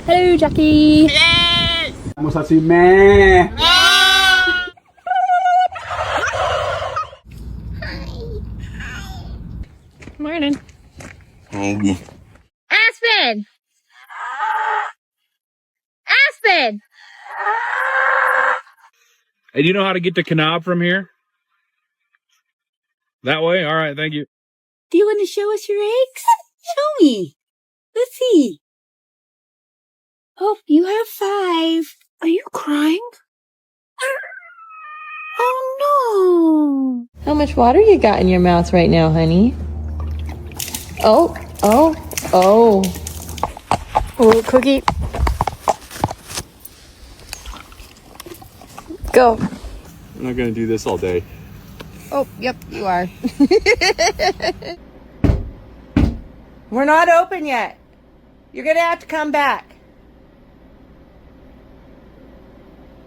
Hello, Jackie. Vamos así, me. Morning. Hey. Aspen! Aspen! Hey, do you know how to get to Kanab from here? That way? All right, thank you. Do you want to show us your eggs? Show me. Let's see. Oh, you have 5. Are you crying? Oh, no. How much water you got in your mouth right now, honey? Oh. Oh, Cookie. Go. I'm not gonna do this all day. Oh, yep, you are. We're not open yet. You're gonna have to come back.